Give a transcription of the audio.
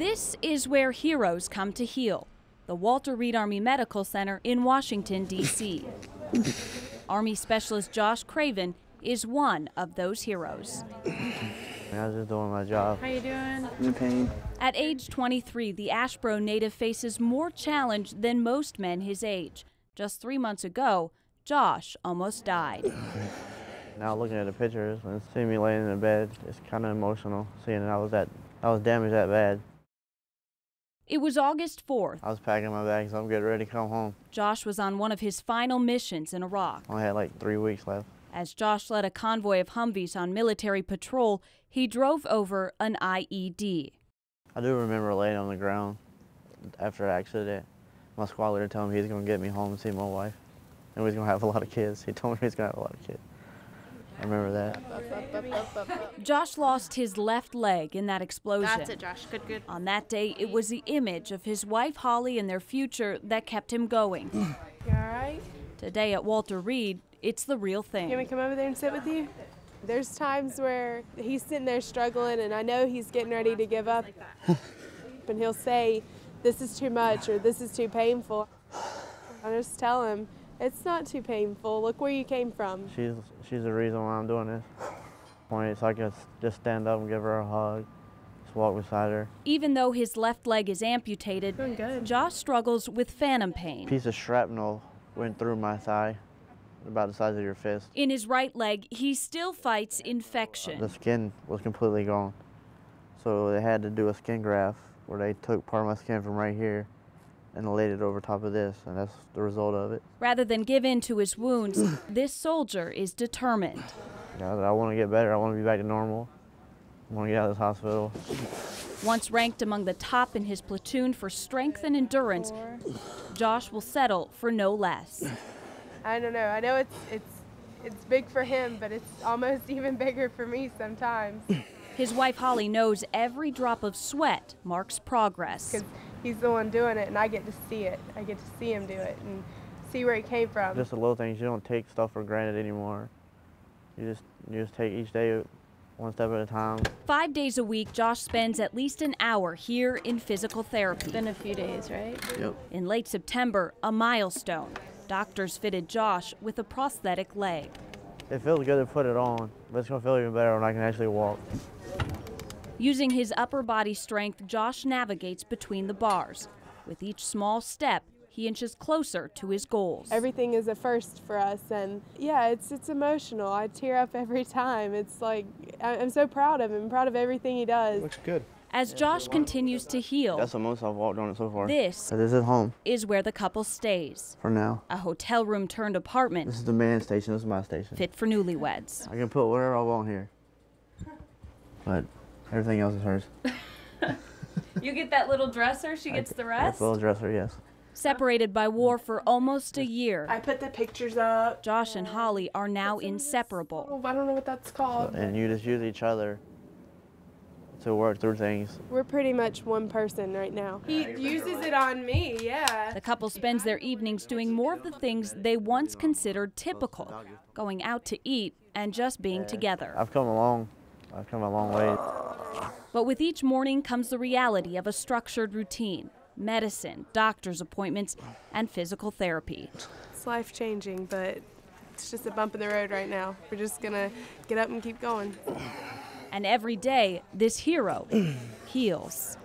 This is where heroes come to heal, the Walter Reed Army Medical Center in Washington, D.C. Army Specialist Josh Craven is one of those heroes. I was just doing my job. How you doing? In pain. At age 23, the Asheboro native faces more challenge than most men his age. Just 3 months ago, Josh almost died. Now looking at the pictures and seeing me laying in the bed, it's kind of emotional seeing that I was damaged that bad. It was August 4th. I was packing my bags, so I'm getting ready to come home. Josh was on one of his final missions in Iraq. I only had like 3 weeks left. As Josh led a convoy of Humvees on military patrol, he drove over an IED. I do remember laying on the ground after the accident. My squad leader told me he was going to get me home and see my wife. And we was going to have a lot of kids. He told me he was going to have a lot of kids. I remember that. Josh lost his left leg in that explosion. That's it, Josh. Good, good. On that day, it was the image of his wife, Holly, and their future that kept him going. You all right? Today at Walter Reed, it's the real thing. Can we come over there and sit with you? There's times where he's sitting there struggling, and I know he's getting ready to give up. And he'll say, this is too much, or this is too painful. I just tell him, it's not too painful. Look where you came from. She's the reason why I'm doing this. So I can just stand up and give her a hug, just walk beside her. Even though his left leg is amputated, Josh struggles with phantom pain. A piece of shrapnel went through my thigh, about the size of your fist. In his right leg, he still fights infection. The skin was completely gone. So they had to do a skin graft where they took part of my skin from right here and laid it over top of this, and that's the result of it. Rather than give in to his wounds, this soldier is determined. I want to get better. I want to be back to normal. I want to get out of this hospital. Once ranked among the top in his platoon for strength and endurance, Josh will settle for no less. I don't know. I know it's big for him, but it's almost even bigger for me sometimes. His wife Holly knows every drop of sweat marks progress. Because he's the one doing it, and I get to see it. I get to see him do it and see where he came from. Just the little things. You don't take stuff for granted anymore. You just take each day one step at a time. 5 days a week, Josh spends at least an hour here in physical therapy. It's been a few days, right? Yep. In late September, a milestone. Doctors fitted Josh with a prosthetic leg. It feels good to put it on, but it's going to feel even better when I can actually walk. Using his upper body strength, Josh navigates between the bars. With each small step, he inches closer to his goals. Everything is a first for us, and yeah, it's emotional. I tear up every time. It's like, I'm so proud of him, proud of everything he does. Looks good. As Josh continues to heal, That's the most I've walked on it so far. this is home is where the couple stays. for now. A hotel room turned apartment This is the man station. This is my station. fit for newlyweds. I can put whatever I want here, but everything else is hers. You get that little dresser, she gets the rest? That little dresser, yes. Separated by war for almost a year, I put the pictures up. Josh and Holly are now inseparable. Oh, I don't know what that's called. And you just use each other to work through things. We're pretty much one person right now. He uses it on me, yeah. The couple spends their evenings doing more of the things they once considered typical, going out to eat and just being together. I've come a long way. But with each morning comes the reality of a structured routine, medicine, doctor's appointments, and physical therapy. It's life-changing, but it's just a bump in the road right now. We're just gonna get up and keep going. And every day, this hero heals.